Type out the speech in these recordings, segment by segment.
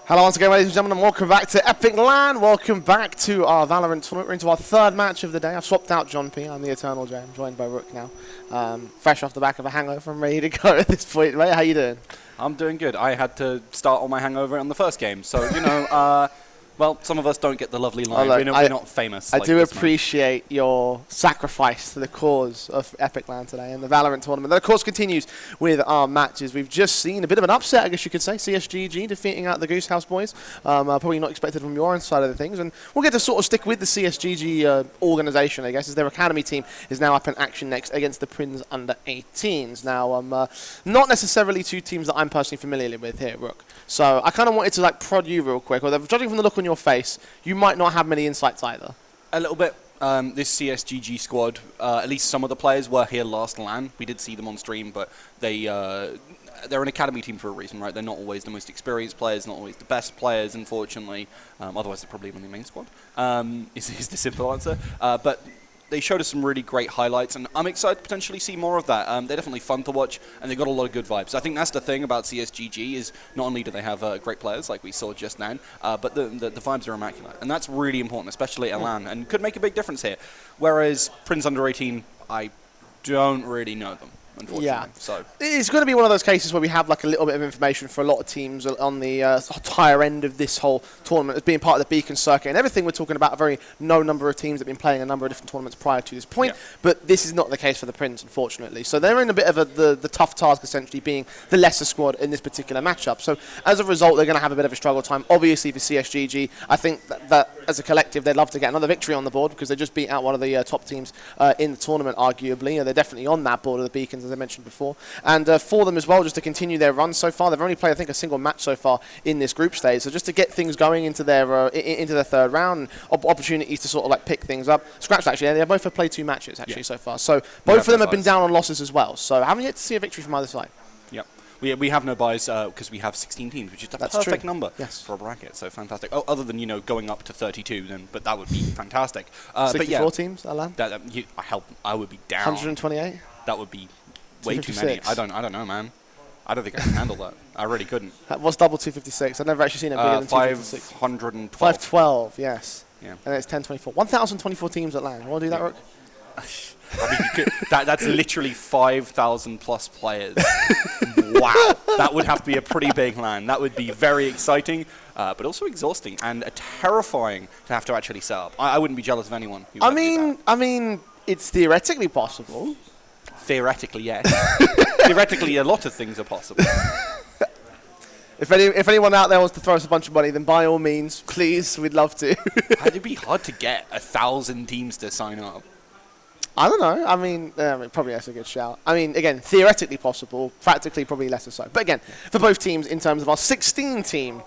Hello once again, ladies and gentlemen, and welcome back to Epic LAN. Welcome back to our Valorant tournament. We're into our third match of the day. I've swapped out John P. I'm the Eternal J. I'm joined by Rook now. Fresh off the back of a hangover. I'm ready to go at this point. Mate, how you doing? I'm doing good. I had to start on my hangover on the first game, so, you know, well, some of us don't get the lovely line. Look, we're not famous. I like do this appreciate your sacrifice to the cause of Epic LAN today and the Valorant tournament. That, of course, continues with our matches. We've just seen a bit of an upset, I guess you could say. CSGG defeating out the Goose House boys. Probably not expected from your own side of the things. And we'll get to sort of stick with the CSGG organisation, I guess, as their academy team is now up in action next against the Prins under 18s. Now, not necessarily two teams that I'm personally familiar with here, Rook. So I kind of wanted to like prod you real quick. Although judging from the look on your face, you might not have many insights either. A little bit. This CSGG squad, at least some of the players were here last LAN. We did see them on stream, but they're an academy team for a reason, right? They're not always the most experienced players, not always the best players, unfortunately. Otherwise, they're probably on the main squad, is the simple answer. But they showed us some really great highlights, and I'm excited to potentially see more of that. They're definitely fun to watch, and they've got a lot of good vibes. I think that's the thing about CSGG is not only do they have great players, like we saw just now, but the vibes are immaculate. And that's really important, especially at LAN, and could make a big difference here. Whereas Prince under 18, I don't really know them, unfortunately. Yeah. So it's going to be one of those cases where we have like a little bit of information for a lot of teams on the higher end of this whole tournament as being part of the Beacon circuit and everything. We're talking about a very no number of teams that have been playing a number of different tournaments prior to this point, but this is not the case for the Prince, unfortunately. So they're in a bit of the tough task, essentially being the lesser squad in this particular matchup. So as a result, they're going to have a bit of a struggle time. Obviously for CSGG, I think that as a collective, they'd love to get another victory on the board because they just beat out one of the top teams in the tournament, arguably. They're definitely on that board of the Beacons, as I mentioned before. And for them as well, just to continue their run so far, they've only played, I think, a single match so far in this group stage. So just to get things going into their third round, opportunities to sort of like pick things up. Scratch actually, they both have played 2 matches actually so far. So both of them have been down on losses as well. So haven't yet to see a victory from either side. Yep. We have no buys because we have 16 teams, which is the perfect number for a bracket. So fantastic. Oh, other than, you know, going up to 32, then, but that would be fantastic. 64 but yeah, teams, Alan? I would be down. 128? That would be way too many. I don't know, man. I don't think I can handle that. I really couldn't. What's double 256? I've never actually seen it bigger than 256. 512. 512, yes. Yeah. And it's 1024. 1,024 teams at LAN. You want to do that, Rook? I mean, that's literally 5,000 plus players. Wow. That would have to be a pretty big LAN. That would be very exciting, but also exhausting and terrifying to have to actually set up. I wouldn't be jealous of anyone who I mean, it's theoretically possible. Theoretically, yes. Theoretically, a lot of things are possible. If anyone out there wants to throw us a bunch of money, then by all means, please, we'd love to. It'd be hard to get 1,000 teams to sign up. I don't know. I mean, probably that's a good shout. I mean, again, theoretically possible, practically probably less or so. But again, for both teams, in terms of our 16-team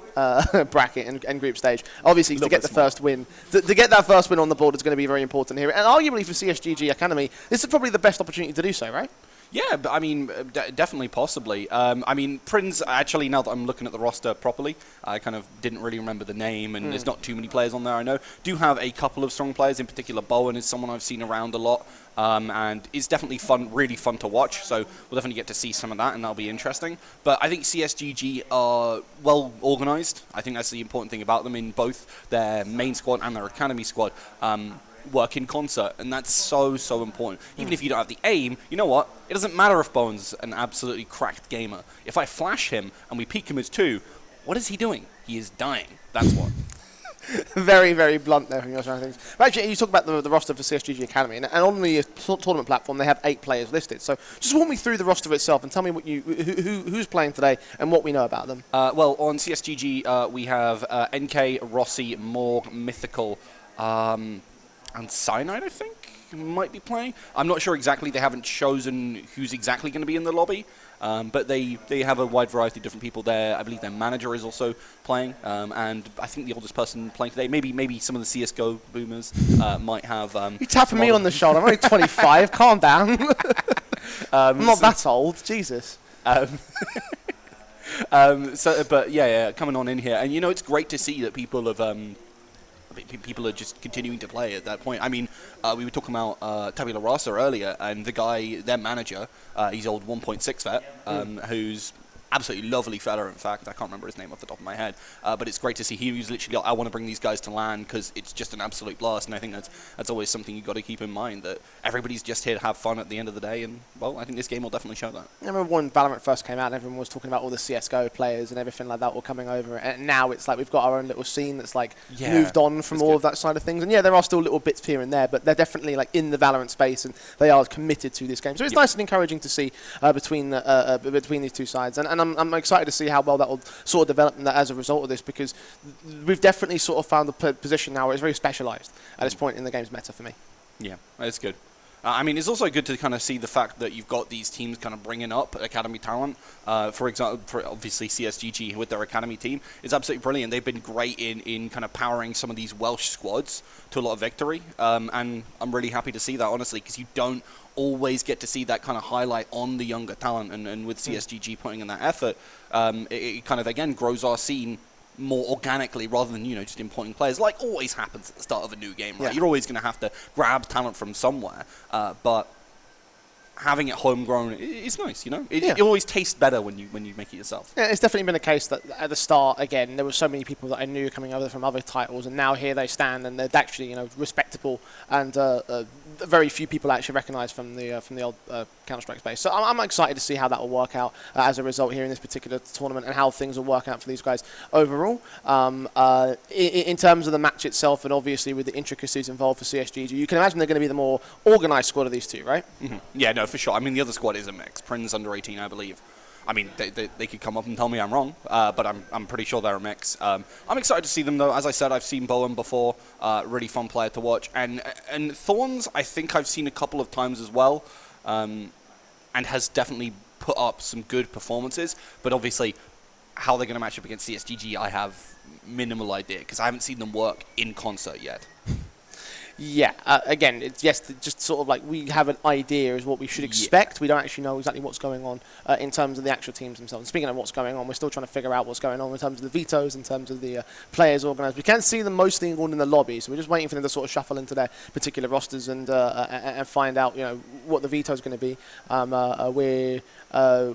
bracket and group stage, obviously to get the first win, to get that first win on the board is going to be very important here. And arguably for CSGG Academy, this is probably the best opportunity to do so, right? Yeah, but I mean, definitely, possibly. I mean, Prins, actually, now that I'm looking at the roster properly, I kind of didn't really remember the name, and there's not too many players on there, I know. Do have a couple of strong players, in particular, Bowen is someone I've seen around a lot, and it's definitely fun, really fun to watch, so we'll definitely get to see some of that, and that'll be interesting. But I think CSGG are well organized. I think that's the important thing about them in both their main squad and their academy squad. Work in concert, and that's so important. Even if you don't have the aim, you know what? It doesn't matter if Bowen's an absolutely cracked gamer. If I flash him and we peek him as 2, what is he doing? He is dying. That's what. Very, very blunt there from your side of things. But actually, you talk about the roster for CSGG Academy, and on the tournament platform, they have 8 players listed. So just walk me through the roster itself and tell me what who's playing today and what we know about them. Well, on CSGG, we have NK, Rossi, Morg, Mythical, and Cyanide, I think, might be playing. I'm not sure exactly. They haven't chosen who's exactly going to be in the lobby, but they have a wide variety of different people there. I believe their manager is also playing, and I think the oldest person playing today, maybe some of the CSGO boomers might have... You're tapping me on the shoulder. I'm only 25. Calm down. I'm not that old. Jesus. But yeah, coming on in here. And, you know, it's great to see that people have... people are just continuing to play at that point. I mean, we were talking about Tabula Rasa earlier, and the guy, their manager, he's old 1.6 vet, who's absolutely lovely fella, in fact. I can't remember his name off the top of my head. But it's great to see he was literally like, I want to bring these guys to LAN because it's just an absolute blast. And I think that's always something you've got to keep in mind, that everybody's just here to have fun at the end of the day. And, well, I think this game will definitely show that. I remember when Valorant first came out and everyone was talking about all the CSGO players and everything like that all coming over. And now it's like we've got our own little scene that's like moved on from all of that side of things. And yeah, there are still little bits here and there, but they're definitely like in the Valorant space and they are committed to this game. So it's nice and encouraging to see between these two sides. And I'm excited to see how well that will sort of develop as a result of this, because we've definitely sort of found a position now where it's very specialised at this point in the game's meta for me. Yeah, that's good. I mean, it's also good to kind of see the fact that you've got these teams kind of bringing up academy talent. For example, obviously CSGG with their academy team is absolutely brilliant. They've been great in kind of powering some of these Welsh squads to a lot of victory. And I'm really happy to see that, honestly, because you don't always get to see that kind of highlight on the younger talent. And with CSGG putting in that effort, it kind of, again, grows our scene more organically rather than, you know, just importing players, like always happens at the start of a new game, right? You're always going to have to grab talent from somewhere, but having it homegrown is nice, you know? It always tastes better when you make it yourself. Yeah, it's definitely been a case that at the start, again, there were so many people that I knew coming over from other titles, and now here they stand, and they're actually, you know, respectable, and very few people actually recognise from the old Counter-Strike space. So I'm excited to see how that will work out as a result here in this particular tournament, and how things will work out for these guys overall. In terms of the match itself, and obviously with the intricacies involved for CSGG, you can imagine they're going to be the more organised squad of these two, right? Mm-hmm. Yeah, no, for sure. I mean, the other squad is a mix. Prins under 18, I believe. I mean, they could come up and tell me I'm wrong, but I'm pretty sure they're a mix. I'm excited to see them, though. As I said, I've seen Bowen before. Really fun player to watch. And Thorns, I think I've seen a couple of times as well, and has definitely put up some good performances. But obviously, how they're going to match up against CSGG, I have minimal idea, because I haven't seen them work in concert yet. Yeah, again, it's just sort of like we have an idea as what we should expect. We don't actually know exactly what's going on in terms of the actual teams themselves. And speaking of what's going on, we're still trying to figure out what's going on in terms of the vetoes, in terms of the players organised. We can see them mostly all in the lobby, so we're just waiting for them to sort of shuffle into their particular rosters and find out, you know, what the veto is going to be.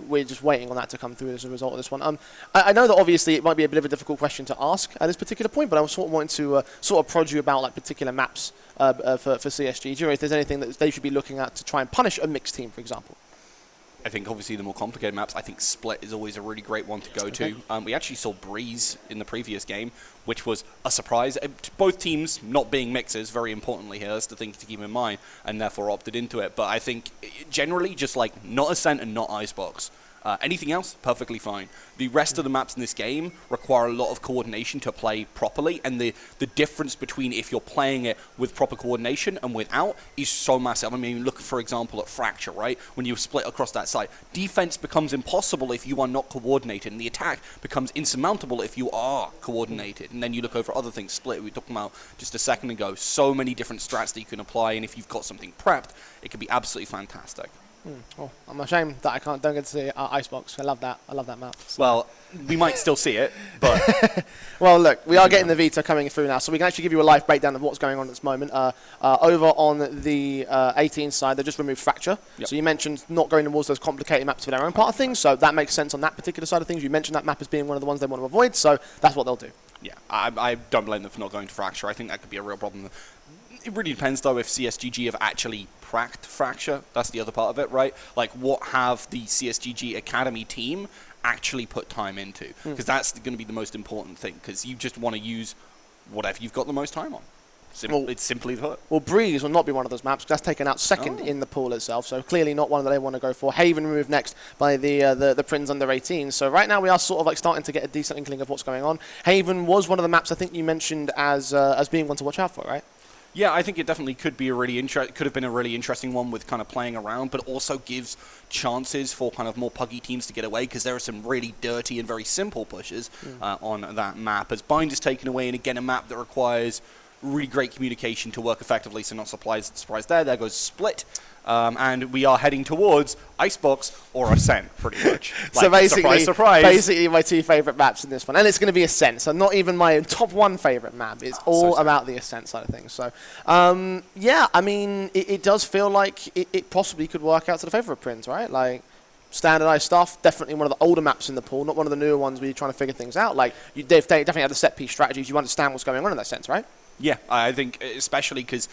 We're just waiting on that to come through as a result of this one. I know that obviously it might be a bit of a difficult question to ask at this particular point, but I was sort of wanting to sort of prod you about like particular maps for CSGG, or if there's anything that they should be looking at to try and punish a mixed team, for example. I think obviously the more complicated maps, I think Split is always a really great one to go to. We actually saw Breeze in the previous game, which was a surprise. Both teams not being mixers, very importantly here, that's the thing to keep in mind, and therefore opted into it. But I think generally just like not Ascent and not Icebox. Anything else, perfectly fine. The rest of the maps in this game require a lot of coordination to play properly, and the difference between if you're playing it with proper coordination and without is so massive. I mean, look, for example, at Fracture, right? When you split across that side, defense becomes impossible if you are not coordinated, and the attack becomes insurmountable if you are coordinated. And then you look over other things, Split, we talked about just a second ago, so many different strats that you can apply, and if you've got something prepped, it can be absolutely fantastic. Oh, I'm ashamed that don't get to see Icebox. I love that map. So. Well, we might still see it, but... Well, look, we are getting the veto coming through now, so we can actually give you a live breakdown of what's going on at this moment. Over on the 18 side, they just removed Fracture. So you mentioned not going towards those complicated maps for their own part of things, so that makes sense on that particular side of things. You mentioned that map as being one of the ones they want to avoid, so that's what they'll do. Yeah, I don't blame them for not going to Fracture. I think that could be a real problem. It really depends, though, if CSGG have actually cracked Fracture. That's the other part of it, right? Like, what have the CSGG Academy team actually put time into? Because that's going to be the most important thing, because you just want to use whatever you've got the most time on. It's simply put. Well, Breeze will not be one of those maps, because that's taken out second in the pool itself, so clearly not one that they want to go for. Haven removed next by the Prins under 18. So right now we are sort of like starting to get a decent inkling of what's going on. Haven was one of the maps I think you mentioned as being one to watch out for, right? Yeah, I think it definitely could be could have been a really interesting one with kind of playing around, but also gives chances for kind of more puggy teams to get away, because there are some really dirty and very simple pushes on that map. As Bind is taken away, and again a map that requires really great communication to work effectively, so not surprise there. There goes Split. And we are heading towards Icebox or Ascent, pretty much. Like, so basically, surprise. Basically my two favourite maps in this one. And it's going to be Ascent, so not even my top one favourite map. It's all about the Ascent side of things. So, yeah, I mean, it does feel like it possibly could work out to the favour of Prins, right? Like, standardized stuff. Definitely one of the older maps in the pool, not one of the newer ones where you're trying to figure things out. Like, they definitely have the set piece strategies. You understand what's going on in that sense, right? Yeah, I think especially because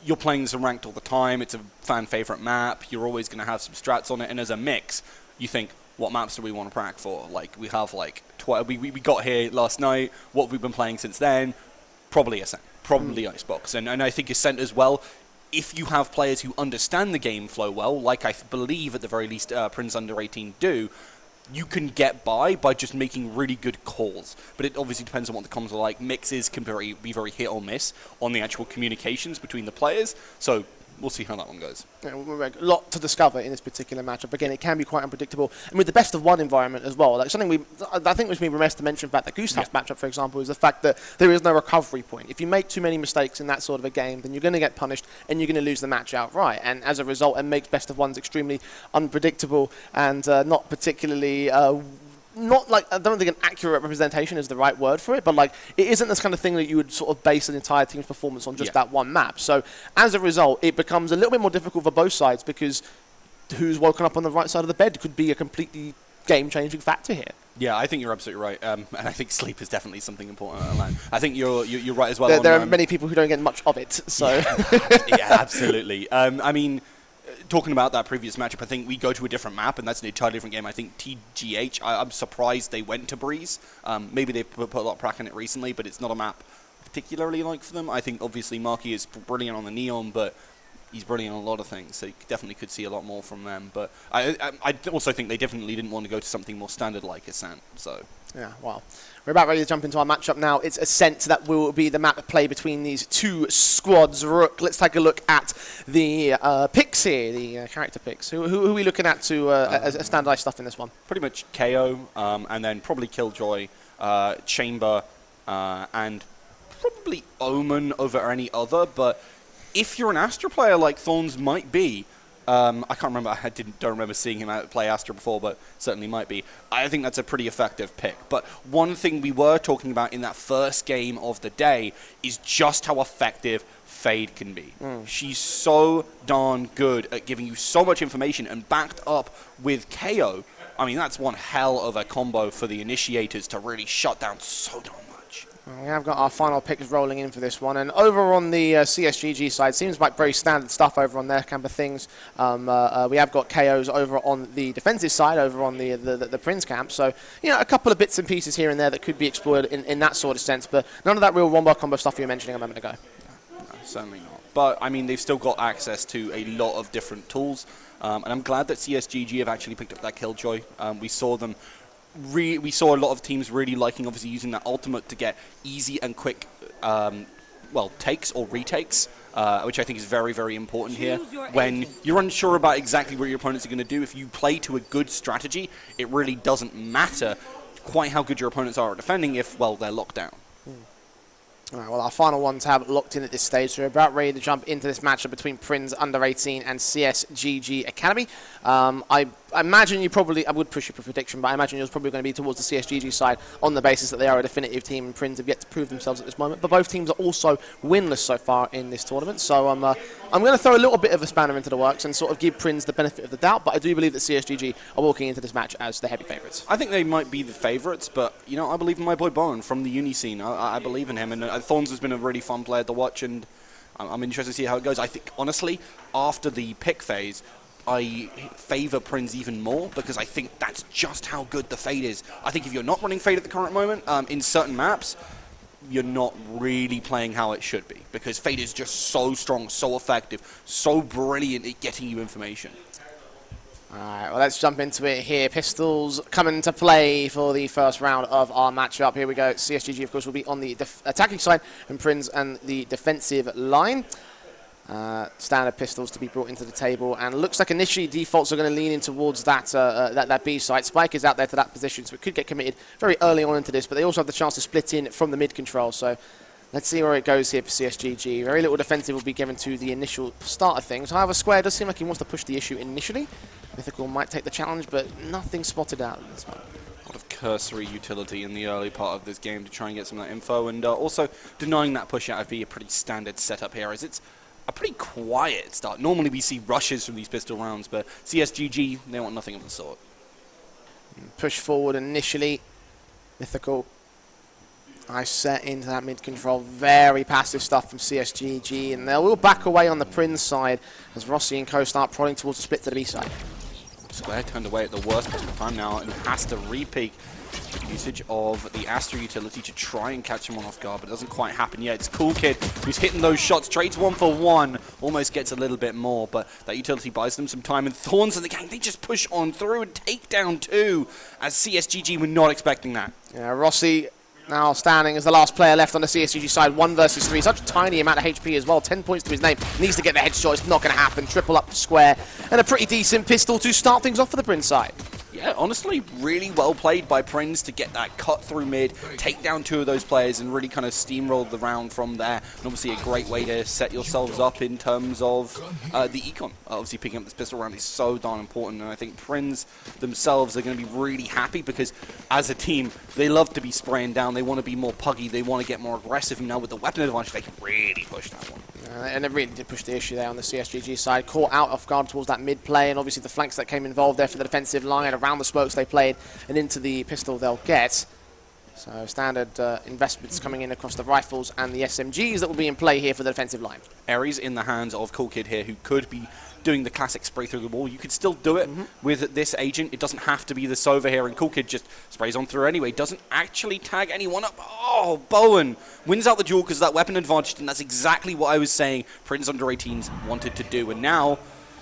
you're playing as a ranked all the time. It's a fan favorite map. You're always going to have some strats on it. And as a mix, you think, what maps do we want to prac for? Like, we have like, we got here last night. What have we been playing since then? Probably Ascent, probably Icebox. And I think Ascent as well, if you have players who understand the game flow well, like I believe at the very least Prins under 18 do, you can get by just making really good calls. But it obviously depends on what the comms are like. Mixes can be very hit or miss on the actual communications between the players. So we'll see how that one goes. Yeah, a lot to discover in this particular matchup. Again, it can be quite unpredictable. And with the best of one environment as well, like something I think was remiss to mention about the Goose House matchup, for example, is the fact that there is no recovery point. If you make too many mistakes in that sort of a game, then you're going to get punished and you're going to lose the match outright. And as a result, it makes best of ones extremely unpredictable and not particularly not like, I don't think an accurate representation is the right word for it, but like, it isn't this kind of thing that you would sort of base an entire team's performance on just that one map. So as a result, it becomes a little bit more difficult for both sides because who's woken up on the right side of the bed could be a completely game-changing factor here. Yeah, I think you're absolutely right, and I think sleep is definitely something important on LAN. I think you're right as well. There are many people who don't get much of it, so yeah, absolutely. I mean, talking about that previous matchup, I think we go to a different map, and that's an entirely different game. I think TGH, I'm surprised they went to Breeze. Maybe they've put a lot of prac in it recently, but it's not a map particularly like for them. I think obviously Marky is brilliant on the Neon, but he's brilliant on a lot of things, so you definitely could see a lot more from them. But I also think they definitely didn't want to go to something more standard like Ascent. So yeah, well, we're about ready to jump into our matchup now. It's Ascent that will be the map play between these two squads. Rook, let's take a look at the picks here, the character picks. Who are we looking at to as standardized stuff in this one? Pretty much KO, and then probably Killjoy, Chamber, and probably Omen over any other, but if you're an Astra player like Thorns might be, I can't remember, don't remember seeing him play Astra before, but certainly might be. I think that's a pretty effective pick. But one thing we were talking about in that first game of the day is just how effective Fade can be. She's so darn good at giving you so much information, and backed up with KO, I mean, that's one hell of a combo for the initiators to really shut down so darn much. We have got our final picks rolling in for this one, and over on the CSGG side, seems like very standard stuff over on their camp of things. We have got KOs over on the defensive side, over on the Prins camp, so you know, a couple of bits and pieces here and there that could be explored in that sort of sense, but none of that real one-bar combo stuff you were mentioning a moment ago. No, certainly not. But I mean, they've still got access to a lot of different tools, and I'm glad that CSGG have actually picked up that Killjoy. We saw them. We saw a lot of teams really liking, obviously, using that ultimate to get easy and quick, takes or retakes, which I think is very, very important here. When you're unsure about exactly what your opponents are going to do, if you play to a good strategy, it really doesn't matter quite how good your opponents are at defending if, well, they're locked down. All right, well, our final ones have locked in at this stage, so we're about ready to jump into this matchup between Prins under 18 and CSGG Academy. I imagine you probably, I would push you for prediction, but I imagine you're probably going to be towards the CSGG side on the basis that they are a definitive team, and Prins have yet to prove themselves at this moment. But both teams are also winless so far in this tournament, so I'm going to throw a little bit of a spanner into the works and sort of give Prins the benefit of the doubt, but I do believe that CSGG are walking into this match as the heavy favourites. I think they might be the favourites, but, you know, I believe in my boy Bowen from the uni scene. I believe in him, and Thorns has been a really fun player to watch, and I'm interested to see how it goes. I think, honestly, after the pick phase, I favour Prins even more because I think that's just how good the Fade is. I think if you're not running Fade at the current moment, in certain maps, you're not really playing how it should be because Fade is just so strong, so effective, so brilliant at getting you information. Alright, well, let's jump into it here. Pistols coming to play for the first round of our matchup. Here we go. CSGG, of course, will be on the attacking side, and Prins and the defensive line. Standard pistols to be brought into the table, and looks like initially defaults are going to lean in towards that B site. Spike is out there to that position, so it could get committed very early on into this, but they also have the chance to split in from the mid control, so let's see where it goes here for CSGG. Very little defensive will be given to the initial start of things. However, Square does seem like he wants to push the issue initially. Mythical might take the challenge, but nothing spotted out in this one. A lot of cursory utility in the early part of this game to try and get some of that info, and also denying that push out would be a pretty standard setup here, as it's a pretty quiet start. Normally we see rushes from these pistol rounds, but CSGG, they want nothing of the sort. Push forward initially. Mythical. Nice set into that mid-control. Very passive stuff from CSGG, and they will back away on the Prins side as Rossi and co start prodding towards the split to the B side. Square turned away at the worst possible time now and has to re-peek. Usage of the Astra utility to try and catch him on off guard, but it doesn't quite happen yet. It's Cool Kid who's hitting those shots, trades 1 for 1, almost gets a little bit more, but that utility buys them some time, and Thorns and the gang, they just push on through and take down 2, as CSGG were not expecting that. Yeah, Rossi now standing as the last player left on the CSGG side, 1 versus 3. Such a tiny amount of HP as well, 10 points to his name. Needs to get the headshot, it's not going to happen. Triple up to Square, and a pretty decent pistol to start things off for the Prins side. Yeah, honestly, really well played by Prins to get that cut through mid, take down 2 of those players, and really kind of steamroll the round from there. And obviously a great way to set yourselves up in terms of the econ. Obviously picking up this pistol round is so darn important, and I think Prins themselves are going to be really happy because as a team, they love to be spraying down, they want to be more puggy, they want to get more aggressive, and now with the weapon advantage, they can really push that one. And it really did push the issue there on the CSGG side. Caught out off guard towards that mid play, and obviously the flanks that came involved there for the defensive line, around the smokes they played, and into the pistol they'll get. So standard investments coming in across the rifles and the SMGs that will be in play here for the defensive line. Ares in the hands of Cool Kid here, who could be doing the classic spray through the wall. You could still do it with this agent. It doesn't have to be the Sova here, and Cool Kid just sprays on through anyway. Doesn't actually tag anyone up. Oh, Bowen wins out the duel because of that weapon advantage, and that's exactly what I was saying Prins under 18s wanted to do. And now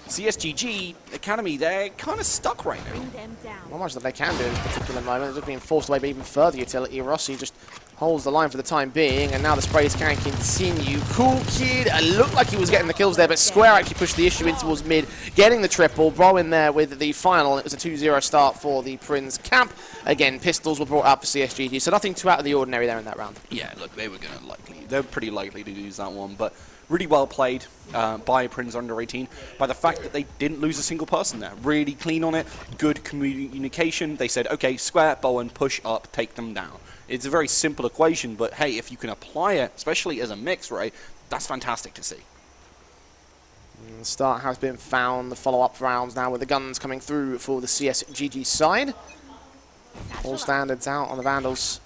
CSGG Academy, they're kind of stuck right now. Not much that they can do in this particular moment. They're just being forced away by even further utility. Rossi just holds the line for the time being, and now the sprays can continue. Cool Kid looked like he was getting the kills there, but Square actually pushed the issue in towards mid, getting the triple. Bro in there with the final. It was a 2-0 start for the Prins camp. Again, pistols were brought out for CSGG, so nothing too out of the ordinary there in that round. Yeah, look, they're pretty likely to lose that one, but really well played by Prins under 18, by the fact that they didn't lose a single person there. Really clean on it, good communication. They said, okay, Square, Bowen, push up, take them down. It's a very simple equation, but hey, if you can apply it, especially as a mix, right, that's fantastic to see. And the start has been found, the follow-up rounds now with the guns coming through for the CSGG side. All standards out on the Vandals.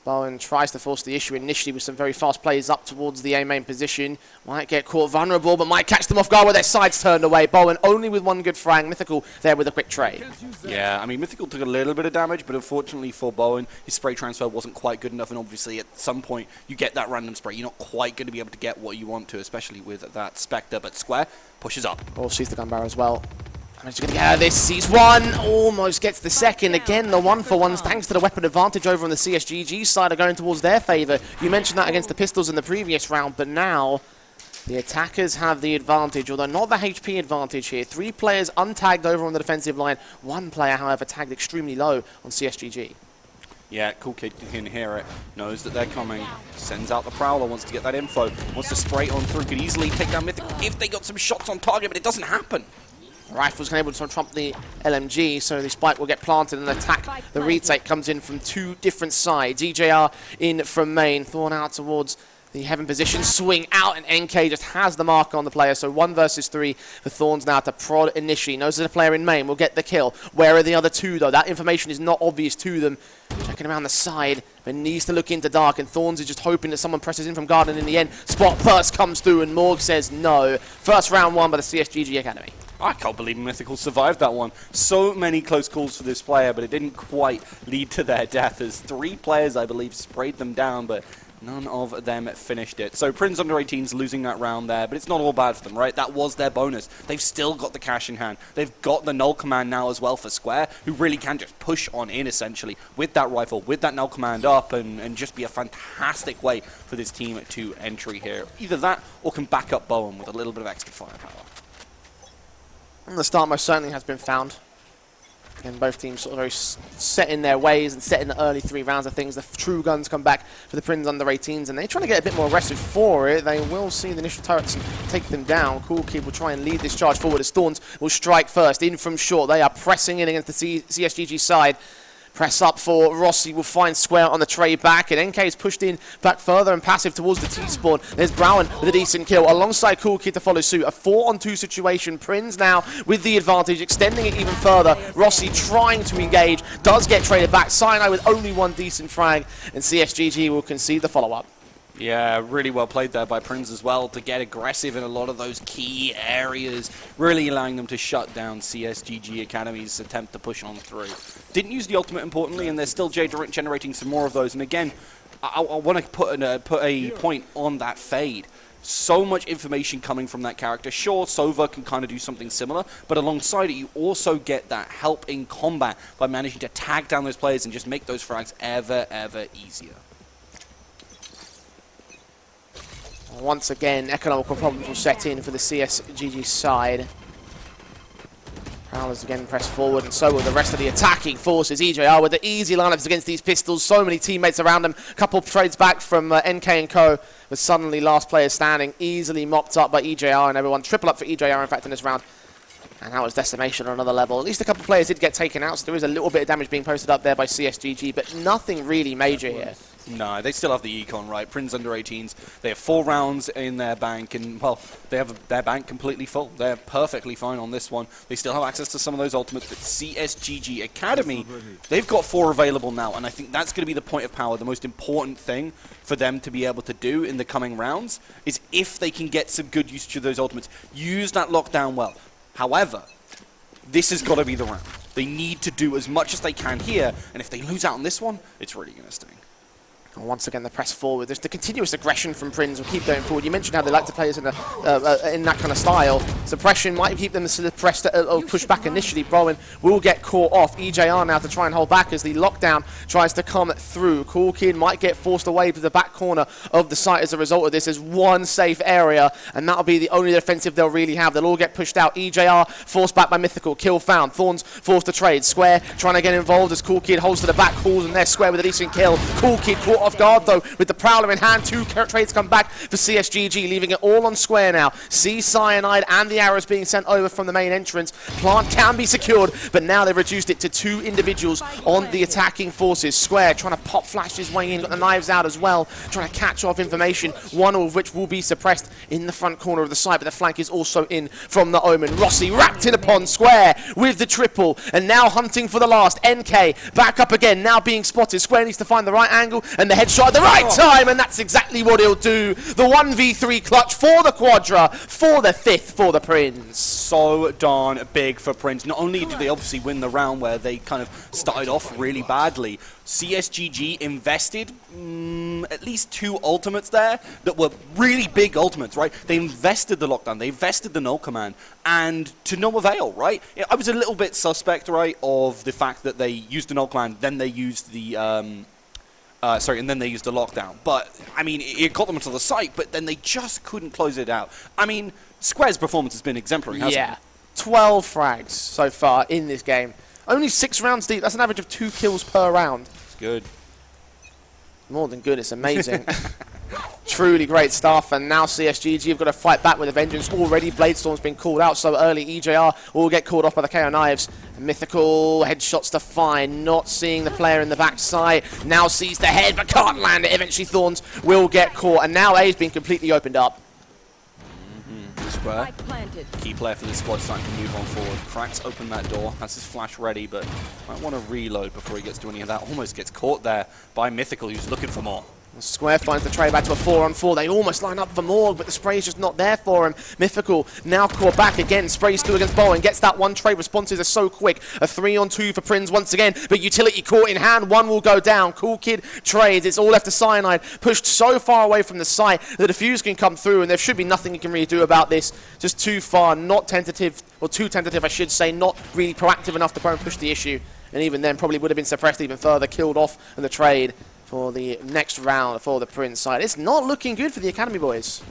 Bowen tries to force the issue initially with some very fast plays up towards the A main position. Might get caught vulnerable, but might catch them off guard with their sides turned away. Bowen only with 1 good frag. Mythical there with a quick trade. Yeah, I mean, Mythical took a little bit of damage, but unfortunately for Bowen, his spray transfer wasn't quite good enough, and obviously at some point you get that random spray. You're not quite going to be able to get what you want to, especially with that Spectre, but Square pushes up. Oh, sees the gun barrel as well. Managed to get out of this, sees 1, almost gets the second. Again, the 1-for-1s, thanks to the weapon advantage over on the CSGG side, are going towards their favour. You mentioned that against the pistols in the previous round, but now the attackers have the advantage, although not the HP advantage here. 3 players untagged over on the defensive line. 1 player, however, tagged extremely low on CSGG. Yeah, Cool Kid can hear it, knows that they're coming, sends out the Prowler, wants to get that info, wants to spray on through, could easily take down Mythic if they got some shots on target, but it doesn't happen. Rifles able to trump the LMG, so the spike will get planted and attack. The retake comes in from 2 different sides. EJR in from main, Thorn out towards the heaven position, swing out, and NK just has the mark on the player. So 1 versus 3 for Thorns now to prod initially. Knows that a player in main will get the kill. Where are the other 2 though? That information is not obvious to them. Checking around the side, but needs to look into dark, and Thorns is just hoping that someone presses in from garden in the end. Spot burst comes through, and Morg says no. First round won by the CSGG Academy. I can't believe Mythical survived that one. So many close calls for this player, but it didn't quite lead to their death, as 3 players, I believe, sprayed them down, but none of them finished it. So Prins under 18s losing that round there, but it's not all bad for them, right? That was their bonus. They've still got the cash in hand. They've got the null command now as well for Square, who really can just push on in, essentially, with that rifle, with that null command up, and just be a fantastic way for this team to entry here. Either that, or can back up Bowen with a little bit of extra firepower. And the start most certainly has been found. Again, both teams sort of very set in their ways and set in the early 3 rounds of things. The true guns come back for the Prins under 18s, and they're trying to get a bit more aggressive for it. They will see the initial turrets and take them down. Cool Kid will try and lead this charge forward as Thorns will strike first. In from short, they are pressing in against the CSGG side. Press up for Rossi, will find Square on the trade back, and NK is pushed in back further and passive towards the T-spawn. There's Browen with a decent kill, alongside Cool Kid to follow suit. A 4-on-2 situation. Prins now with the advantage, extending it even further. Rossi trying to engage, does get traded back. Cyanide with only one decent frag, and CSGG will concede the follow-up. Yeah, really well played there by Prins as well to get aggressive in a lot of those key areas, really allowing them to shut down CSGG Academy's attempt to push on through. Didn't use the ultimate, importantly, and they're still generating some more of those. And again, I want to put a point on that fade. So much information coming from that character. Sure, Sova can kind of do something similar, but alongside it, you also get that help in combat by managing to tag down those players and just make those frags ever easier. Once again, economical problems will set in for the CSGG side. Prowlers again press forward, and so will the rest of the attacking forces. EJR with the easy lineups against these pistols. So many teammates around them. A couple of trades back from NK and Co. But suddenly last player standing, easily mopped up by EJR and everyone. Triple up for EJR, in fact, in this round. And that was decimation on another level. At least a couple of players did get taken out, so there is a little bit of damage being posted up there by CSGG, but nothing really major here. No, they still have the econ, right? Prins under 18s. They have 4 rounds in their bank, and, well, they have their bank completely full. They're perfectly fine on this one. They still have access to some of those ultimates, but CSGG Academy, they've got 4 available now, and I think that's going to be the point of power. The most important thing for them to be able to do in the coming rounds is if they can get some good usage of those ultimates, use that lockdown well. However, this has got to be the round. They need to do as much as they can here, and if they lose out on this one, it's really going to sting. And once again, the press forward. There's the continuous aggression from Prins will keep going forward. You mentioned how they like to play us in that kind of style. Suppression might keep them suppressed or push back initially. Browen will get caught off. EJR now to try and hold back as the lockdown tries to come through. Cool Kid might get forced away to the back corner of the site as a result of this. There's one safe area, and that'll be the only defensive they'll really have. They'll all get pushed out. EJR forced back by Mythical. Kill found. Thorns forced to trade. Square trying to get involved as Cool Kid holds to the back, calls, and there's Square with a decent kill. Cool Kid caught off guard though with the Prowler in hand. 2 trades come back for CSGG, leaving it all on Square now. See Cyanide and the arrows being sent over from the main entrance. Plant can be secured, but now they've reduced it to 2 individuals on the attacking forces. Square trying to pop flash his way in, got the knives out as well, trying to catch off information, one of which will be suppressed in the front corner of the site, but the flank is also in from the Omen. Rossi wrapped in upon Square with the triple, and now hunting for the last. NK back up again, now being spotted. Square needs to find the right angle and the headshot at the right time, and that's exactly what he'll do. The 1v3 clutch for the Quadra, for the 5th for the Prins. So darn big for Prins. Not only did they obviously win the round where they kind of started off really badly, CSGG invested at least 2 ultimates there that were really big ultimates, right? They invested the lockdown, they invested the null command, and to no avail, right? I was a little bit suspect, right, of the fact that they used the null command, then they used the and then they used the lockdown. But, I mean, it got them to the site, but then they just couldn't close it out. I mean, Square's performance has been exemplary, hasn't it? Yeah, 12 frags so far in this game. Only 6 rounds deep. That's an average of 2 kills per round. It's good. More than good, it's amazing. Truly great stuff, and now CSGG have got to fight back with a vengeance. Already Bladestorm's been called out so early. EJR will get called off by the KO knives. Mythical headshots to find, not seeing the player in the backside. Now sees the head, but can't land it. Eventually Thorns will get caught, and now A's been completely opened up. Square, key player for this squad, starting to move on forward. Cracks open that door, has his flash ready, but might want to reload before he gets to any of that. Almost gets caught there by Mythical, who's looking for more. Square finds the trade back to a 4-on-4. They almost line up for more, but the spray is just not there for him. Mythical now caught back again. Sprays 2 against Bowen. Gets that one trade. Responses are so quick. A 3-on-2 for Prins once again, but utility caught in hand. 1 will go down. Cool Kid trades. It's all left to Cyanide. Pushed so far away from the site that the defuse can come through, and there should be nothing you can really do about this. Just too far. Not tentative, or too tentative, I should say. Not really proactive enough to try and push the issue. And even then, probably would have been suppressed even further. Killed off in the trade for the next round for the Prins side. It's not looking good for the Academy boys.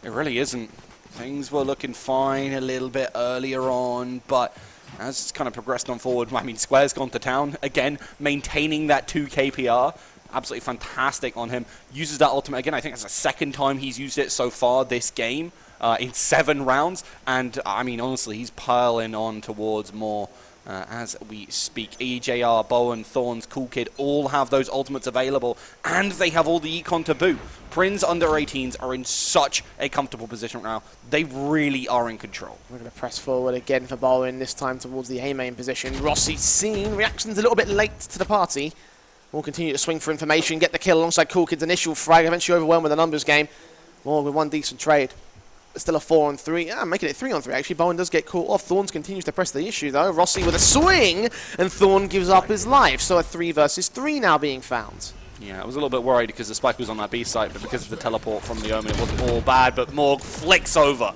It really isn't. Things were looking fine a little bit earlier on, but as it's kind of progressed on forward, I mean, Square's gone to town. Again, maintaining that 2 KPR. Absolutely fantastic on him. Uses that ultimate again. I think it's the 2nd time he's used it so far this game in 7 rounds. And, I mean, honestly, he's piling on towards more as we speak. EJR, Bowen, Thorns, Cool Kid all have those ultimates available, and they have all the econ to boot. Prins under 18s are in such a comfortable position right now. They really are in control. We're going to press forward again for Bowen, this time towards the A main position. Rossi seen, reactions a little bit late to the party. We'll continue to swing for information, get the kill alongside Cool Kid's initial frag, eventually overwhelmed with a numbers game. More with one decent trade. Still a 4-on-3. Yeah, making it 3-on-3 actually. Bowen does get caught off. Thorns continues to press the issue though. Rossi with a swing, and Thorn gives up his life. So a 3 versus 3 now being found. Yeah, I was a little bit worried because the spike was on that B site, but because of the teleport from the Omen, it wasn't all bad, but Morg flicks over.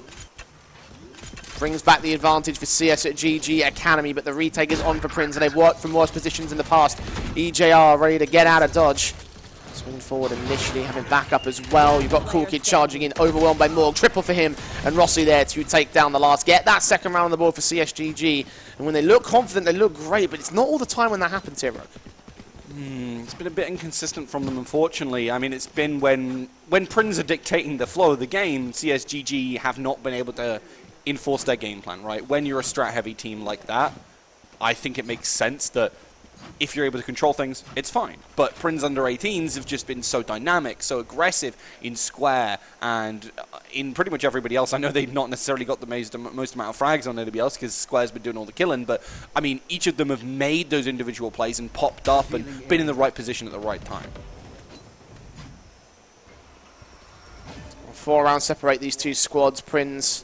Brings back the advantage for CSGG Academy, but the retake is on for Prins, and they've worked from worse positions in the past. EJR ready to get out of dodge. Swinging forward initially, having backup as well. You've got Cool Kid charging in, overwhelmed by Morg. Triple for him, and Rossi there to take down the last. Get that second round on the board for CSGG. And when they look confident, they look great, but it's not all the time when that happens here, Rook. It's been a bit inconsistent from them, unfortunately. I mean, it's been when Prins are dictating the flow of the game, CSGG have not been able to enforce their game plan, right? When you're a strat-heavy team like that, I think it makes sense that if you're able to control things, it's fine. But Prins under 18s have just been so dynamic, so aggressive in Square, and in pretty much everybody else. I know they've not necessarily got the most amount of frags on anybody else because Square's been doing all the killing, but I mean, each of them have made those individual plays and popped up and been in the right position at the right time. 4 rounds separate these two squads. Prins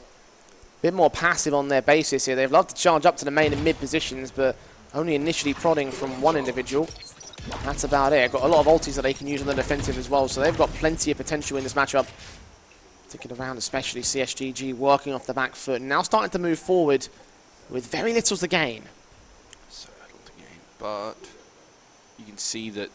a bit more passive on their basis here. They've loved to charge up to the main and mid positions, but only initially prodding from one individual. That's about it. Got a lot of ultis that they can use on the defensive as well, so they've got plenty of potential in this matchup. Ticking around, especially CSGG working off the back foot. Now starting to move forward with very little to gain. So little to gain, but you can see that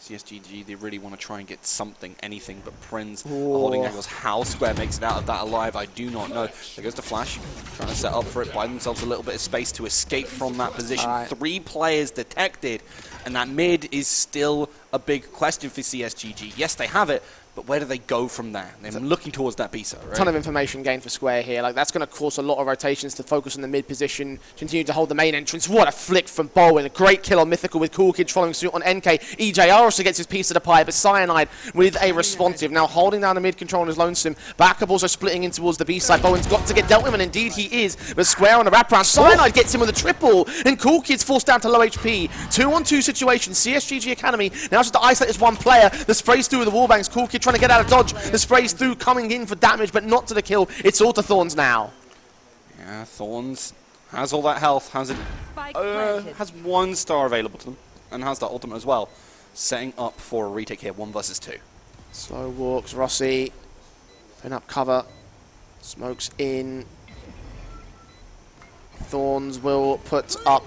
CSGG, they really want to try and get something, anything, but Prins are holding angles. How Square makes it out of that alive, I do not know. There goes the flash, trying to set up for it, buy themselves a little bit of space to escape from that position. 3 players detected, and that mid is still a big question for CSGG. Yes, they have it, but where do they go from there? They're looking towards that B site, right? Ton of information gained for Square here. Like, that's going to cause a lot of rotations to focus on the mid position, continue to hold the main entrance. What a flick from Bowen. A great kill on Mythical with Cool Kid following suit on NK. EJR also gets his piece of the pie, but Cyanide with a responsive. Now holding down the mid control on his lonesome. Backup also splitting in towards the B side. Bowen's got to get dealt with, and indeed he is. But Square on the wraparound. Cyanide gets him with a triple, and Cool Kid's forced down to low HP. 2-on-2 situation. CSGG Academy now just to isolate this one player. The sprays through with the wallbangs. Cool Kid trying to get out of dodge. The sprays through, coming in for damage, but not to the kill. It's all to Thorns now. Yeah, Thorns has all that health, has 1 star available to them, and has that ultimate as well. Setting up for a retake here, 1 versus 2. Slow walks, Rossi. Putting up cover. Smokes in. Thorns will put up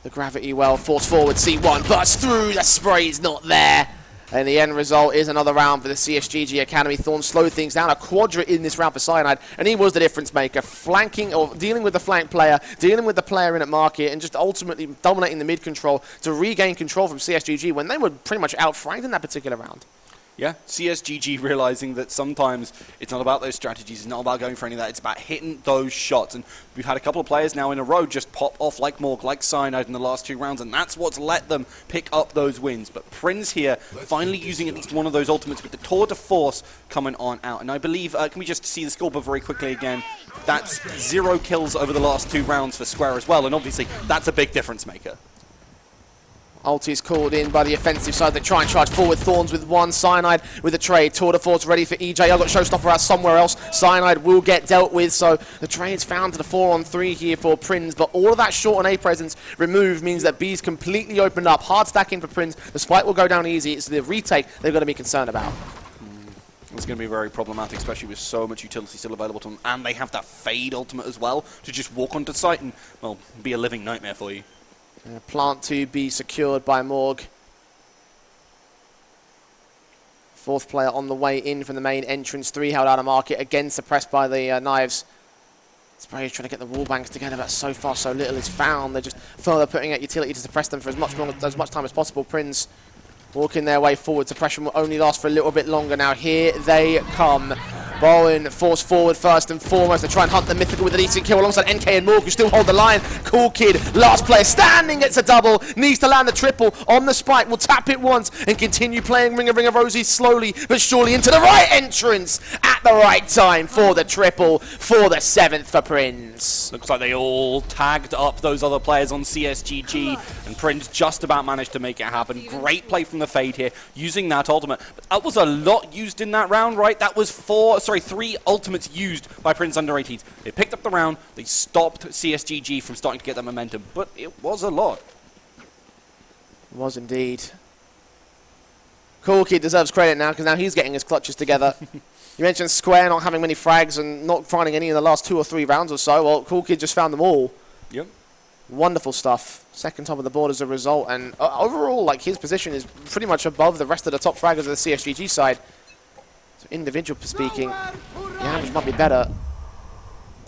the gravity well. Force forward, C1, bursts through. The spray's not there. And the end result is another round for the CSGG Academy. Thorn slowed things down. A quadra in this round for Cyanide, and he was the difference maker. Flanking, or dealing with the flank player, dealing with the player in at market, and just ultimately dominating the mid control to regain control from CSGG when they were pretty much outfranked in that particular round. Yeah, CSGG realizing that sometimes it's not about those strategies, it's not about going for any of that, it's about hitting those shots. And we've had a couple of players now in a row just pop off like Morg, like Cyanide in the last 2 rounds, and that's what's let them pick up those wins. But Prins here, finally using at least one of those ultimates with the Tour de Force coming on out. And I believe, can we just see the scoreboard very quickly again? That's 0 kills over the last 2 rounds for Square as well, and obviously that's a big difference maker. Ulti's called in by the offensive side. They try and charge forward. Thorns with 1. Cyanide with a trade. Tour de Force ready for EJ. I've got Showstopper out somewhere else. Cyanide will get dealt with. So the trade's found to the 4-on-3 here for Prins. But all of that short on A presence removed means that B's completely opened up. Hard stacking for Prins. The spike will go down easy. It's the retake they've got to be concerned about. It's going to be very problematic, especially with so much utility still available to them. And they have that Fade ultimate as well to just walk onto site and, well, be a living nightmare for you. Plant to be secured by Morg. 4th player on the way in from the main entrance. 3 held out of market. Again suppressed by the knives. Spray's trying to get the wall banks together, but so far so little is found. They're just further putting out utility to suppress them for as much time as possible. Prins walking their way forward. Suppression will only last for a little bit longer now. Here they come. Bowen forced forward first and foremost to try and hunt the Mythical with a decent kill alongside NK and Morg, who still hold the line. Cool Kid, last player standing, gets a double, needs to land the triple on the spike, will tap it once and continue playing Ring of Roses slowly but surely into the right entrance at the right time for the triple for the 7th for Prins. Looks like they all tagged up those other players on CSGG, and Prins just about managed to make it happen. Great play from the Fade here, using that ultimate. But that was a lot used in that round, right? That was 3 ultimates used by Prins under 18s. They picked up the round, they stopped CSGG from starting to get that momentum, but it was a lot. It was indeed. Cool Kid deserves credit now, because now he's getting his clutches together. You mentioned Square not having many frags and not finding any in the last 2 or 3 rounds or so. Well, Cool Kid just found them all. Yep. Wonderful stuff. Second top of the board as a result, and overall, like, his position is pretty much above the rest of the top fraggers of the CSGG side. So individual speaking, the average might be better.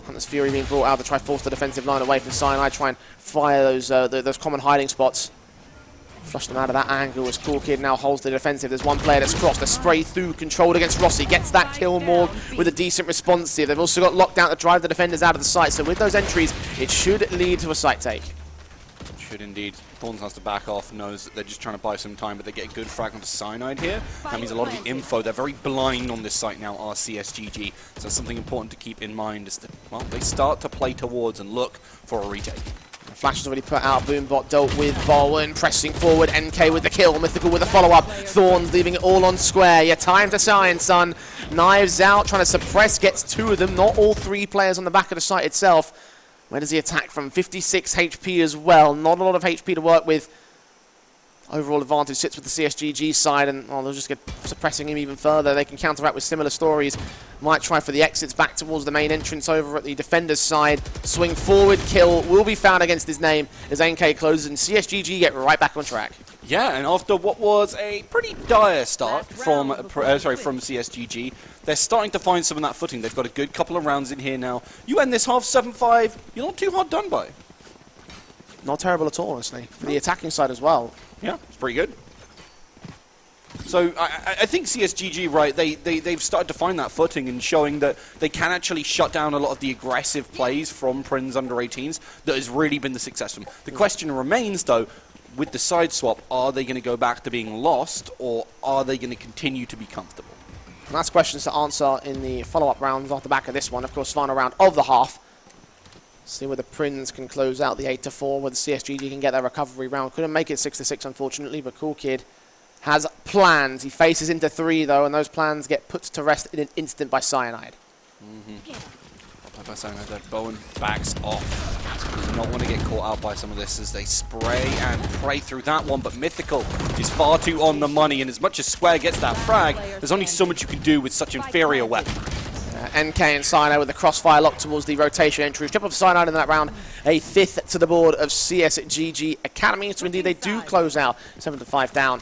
Hunter's Fury being brought out to try force the defensive line away from Cyanide, try and fire those common hiding spots. Flush them out of that angle as Cool Kid now holds the defensive. There's one player that's crossed. A spray through, controlled against Rossi. Gets that kill Morg with a decent response here. They've also got lockdown to drive the defenders out of the site. So with those entries, it should lead to a site take. Should indeed. Thorns has to back off, knows that they're just trying to buy some time, but they get a good frag onto Cyanide here. That means a lot of the info, they're very blind on this site now, are CSGG. So that's something important to keep in mind is that, well, they start to play towards and look for a retake. Flash has already put out. Boombot dealt with Bowen, pressing forward. NK with the kill. Mythical with the follow-up. Thorns leaving it all on Square. Yeah, time to shine, son. Knives out, trying to suppress. Gets 2 of them. Not all 3 players on the back of the site itself. Where does he attack from? 56 HP as well. Not a lot of HP to work with. Overall advantage sits with the CSGG side, and they'll just get suppressing him even further. They can counteract with similar stories. Might try for the exits back towards the main entrance over at the defender's side. Swing forward, kill will be found against his name as NK closes, and CSGG get right back on track. Yeah, and after what was a pretty dire start from CSGG, they're starting to find some of that footing. They've got a good couple of rounds in here now. You end this half 7-5, you're not too hard done by. Not terrible at all, honestly. For the attacking side as well. Yeah, it's pretty good. So I think CSGG, right, they've started to find that footing and showing that they can actually shut down a lot of the aggressive plays from Prins under 18s that has really been the success of them. The question remains, though, with the side swap, are they going to go back to being lost, or are they going to continue to be comfortable? And that's questions to answer in the follow-up rounds off the back of this one. Of course, final round of the half. See whether Prins can close out the 8-4, whether CSGG can get their recovery round. Couldn't make it 6-6, unfortunately, but Cool Kid has plans. He faces into 3, though, and those plans get put to rest in an instant by Cyanide. By Cyanide there. Bowen backs off. Does not want to get caught out by some of this as they spray and pray through that one, but Mythical is far too on the money, and as much as Square gets that frag, there's only so much you can do with such inferior weapon. NK and Cyanide with the crossfire lock towards the rotation entry. Strip off Cyanide in that round. A 5th to the board of CSGG Academy. So indeed they do close out 7-5 down.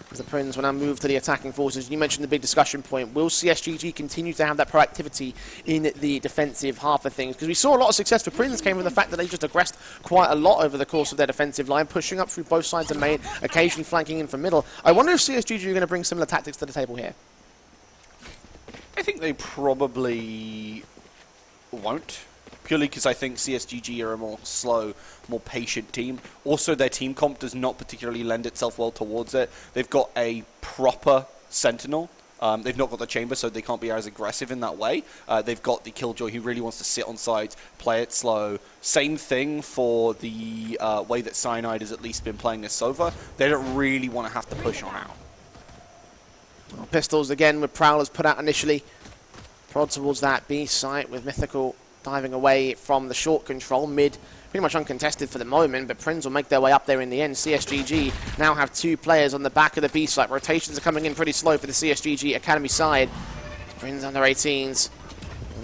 As the Prins will now move to the attacking forces. You mentioned the big discussion point. Will CSGG continue to have that proactivity in the defensive half of things? Because we saw a lot of success for Prins came from the fact that they just aggressed quite a lot over the course of their defensive line, pushing up through both sides of main, occasionally flanking in from middle. I wonder if CSGG are going to bring similar tactics to the table here. I think they probably won't, purely because I think CSGG are a more slow, more patient team. Also, their team comp does not particularly lend itself well towards it. They've got a proper Sentinel. They've not got the Chamber, so they can't be as aggressive in that way. They've got the Killjoy, who really wants to sit on sides, play it slow. Same thing for the way that Cyanide has at least been playing this so far. They don't really want to have to push on out. Pistols again with Prowlers put out initially. Prod towards that B site with Mythical diving away from the short control. Mid pretty much uncontested for the moment, but Prins will make their way up there in the end. CSGG now have 2 players on the back of the B site. Rotations are coming in pretty slow for the CSGG Academy side. Prins under 18s.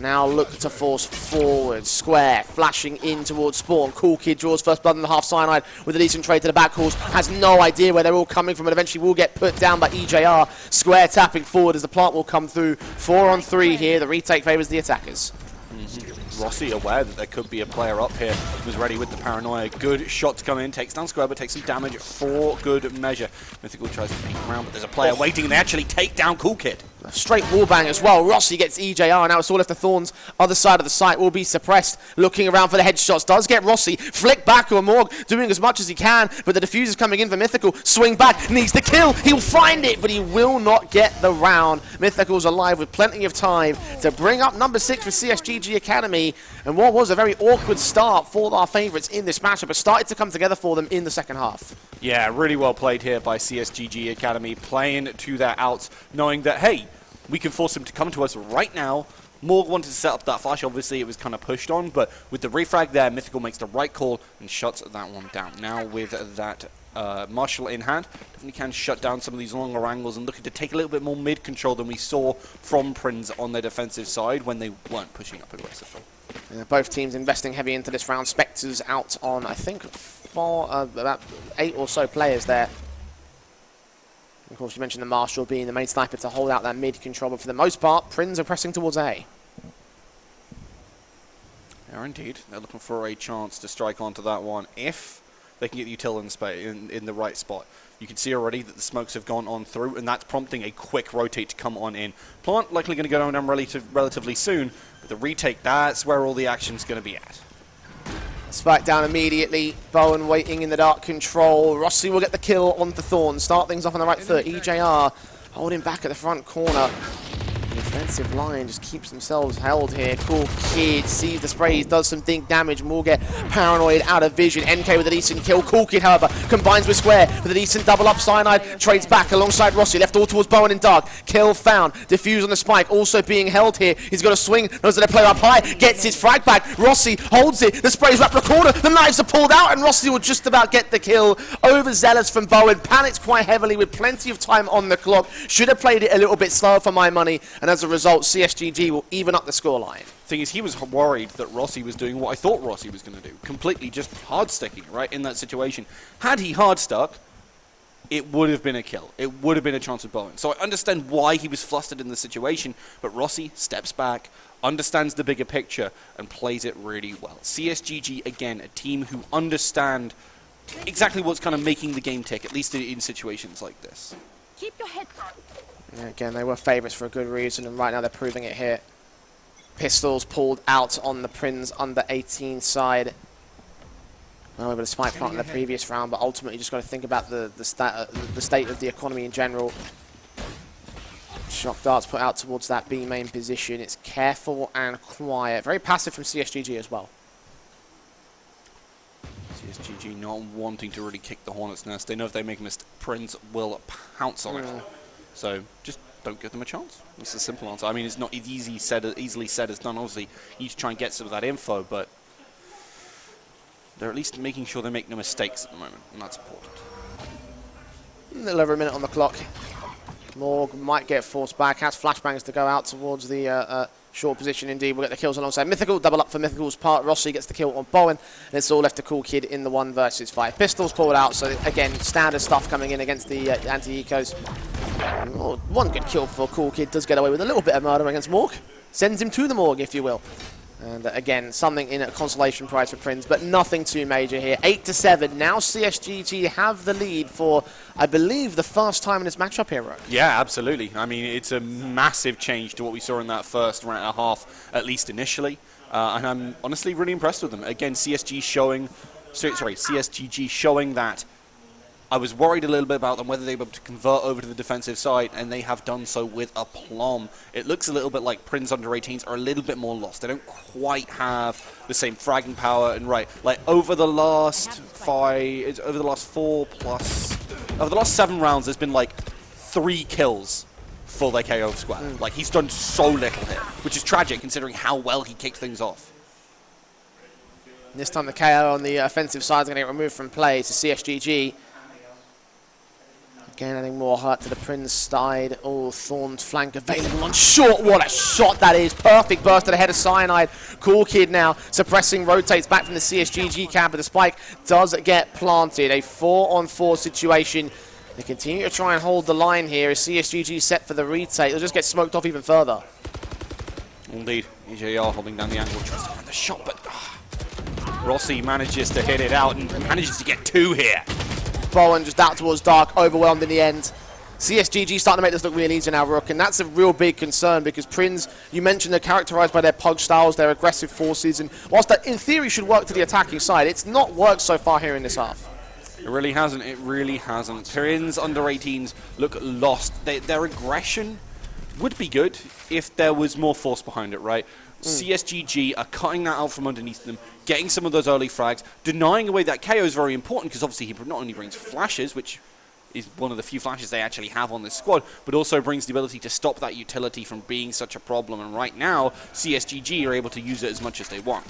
Now look to force forward. Square flashing in towards Spawn. Cool Kid draws first blood in the half. Cyanide with a decent trade to the back calls. Has no idea where they're all coming from, and eventually will get put down by EJR. Square tapping forward as the plant will come through. 4 on 3 here. The retake favours the attackers. Rossi aware that there could be a player up here, was ready with the paranoia. Good shot to come in, takes down Square, but takes some damage for good measure. Mythical tries to peek around, but there's a player waiting, and they actually take down Cool Kid. Straight wallbang as well. Rossi gets EJR. Now it's all left to Thorns. Other side of the site will be suppressed. Looking around for the headshots. Does get Rossi. Flick back or Morg doing as much as he can. But the diffuser's coming in for Mythical. Swing back. Needs the kill. He'll find it, but he will not get the round. Mythical's alive with plenty of time to bring up number 6 for CSGG Academy. And what was a very awkward start for our favourites in this matchup, but started to come together for them in the second half. Yeah, really well played here by CSGG Academy, playing to their outs, knowing that, hey, we can force him to come to us right now. Morg wanted to set up that flash. Obviously, it was kind of pushed on, but with the refrag there, Mythical makes the right call and shuts that one down. Now with that Marshall in hand, definitely can shut down some of these longer angles and looking to take a little bit more mid-control than we saw from Prins on their defensive side when they weren't pushing up aggressively. Yeah, both teams investing heavy into this round. Spectres out on, I think, about 8 or so players there. Of course, you mentioned the Marshall being the main sniper to hold out that mid-control, but for the most part, Prins are pressing towards A. Yeah, indeed. They're looking for a chance to strike onto that one if they can get the util in the right spot. You can see already that the smokes have gone on through, and that's prompting a quick rotate to come on in. Plant likely going to go down relatively soon, but the retake, that's where all the action's going to be at. Spike down immediately. Bowen waiting in the dark control. Rossi will get the kill onto Thorn. Start things off on the right foot. EJR holding back at the front corner. The defensive line just keeps themselves held here. Cool Kid sees the sprays, does some dink damage. More get paranoid out of vision. NK with a decent kill. Cool Kid, however, combines with Square with a decent double up. Cyanide trades back alongside Rossi. Left all towards Bowen in dark. Kill found. Diffuse on the spike. Also being held here. He's got a swing. Knows that they play up high. Gets his frag back. Rossi holds it. The sprays wrap the corner. The knives are pulled out, and Rossi will just about get the kill. Overzealous from Bowen. Panics quite heavily with plenty of time on the clock. Should have played it a little bit slower for my money. And as a result, CSGG will even up the scoreline. Thing is, he was worried that Rossi was doing what I thought Rossi was going to do. Completely just hard-sticking, right, in that situation. Had he hard-stuck, it would have been a kill. It would have been a chance with Bowen. So I understand why he was flustered in the situation, but Rossi steps back, understands the bigger picture, and plays it really well. CSGG, again, a team who understand exactly what's kind of making the game tick, at least in situations like this. Keep your head down. Yeah, again, they were favourites for a good reason, and right now they're proving it here. Pistols pulled out on the Prins under 18 side. Well, we were a spike plant in the previous round, but ultimately you just got to think about the state of the economy in general. Shock darts put out towards that B main position. It's careful and quiet. Very passive from CSGG as well. CSGG not wanting to really kick the hornet's nest. They know if they make a mistake, Prins will pounce on it. So just don't give them a chance. It's a simple answer. I mean, it's not easily said as done. Obviously, you need to try and get some of that info, but they're at least making sure they make no mistakes at the moment, and that's important. A little over a minute on the clock. Morg might get forced back. Has flashbangs to go out towards the short position. Indeed, we'll get the kills alongside Mythical. Double up for Mythical's part. Rossi gets the kill on Bowen. And it's all left to Cool Kid in the 1 versus 5. Pistols pulled out, so again, standard stuff coming in against the anti-ecos. Oh, one good kill for Cool Kid. Does get away with a little bit of murder against Morg. Sends him to the morgue, if you will. And again, something in a consolation prize for Prins, but nothing too major here. 8-7. Now CSGG have the lead for, I believe, the first time in this matchup here, Ro. Yeah, absolutely. I mean, it's a massive change to what we saw in that first round and a half, at least initially. And I'm honestly really impressed with them. Again, CSGG showing that I was worried a little bit about them, whether they were able to convert over to the defensive side, and they have done so with aplomb. It looks a little bit like Prins under 18s are a little bit more lost. They don't quite have the same fragging power, and over the last 7 rounds, there's been 3 kills for their KO squad. He's done so little here, which is tragic considering how well he kicked things off. This time the KO on the offensive side is going to get removed from play to CSGG. Again, adding more hurt to the Prins side. Oh, Thorn's flank available on short. What a shot that is. Perfect burst to the head of Cyanide. Cool Kid now suppressing, rotates back from the CSGG camp, but the spike does get planted. A 4-on-4 situation. They continue to try and hold the line here as CSGG set for the retake. They'll just get smoked off even further. Indeed. EJR holding down the angle, tries to find the shot, but Rossi manages to hit it out and manages to get 2 here. Bowen just out towards dark, overwhelmed in the end. CSGG starting to make this look really easy now, Rook, and that's a real big concern because Prins, you mentioned, they're characterized by their pug styles, their aggressive forces, and whilst that in theory should work to the attacking side, it's not worked so far here in this half. It really hasn't. It really hasn't. Prins under 18s look lost. Their aggression would be good if there was more force behind it, right? CSGG are cutting that out from underneath them, getting some of those early frags, denying away that KO is very important because obviously he not only brings flashes, which is one of the few flashes they actually have on this squad, but also brings the ability to stop that utility from being such a problem. And right now, CSGG are able to use it as much as they want.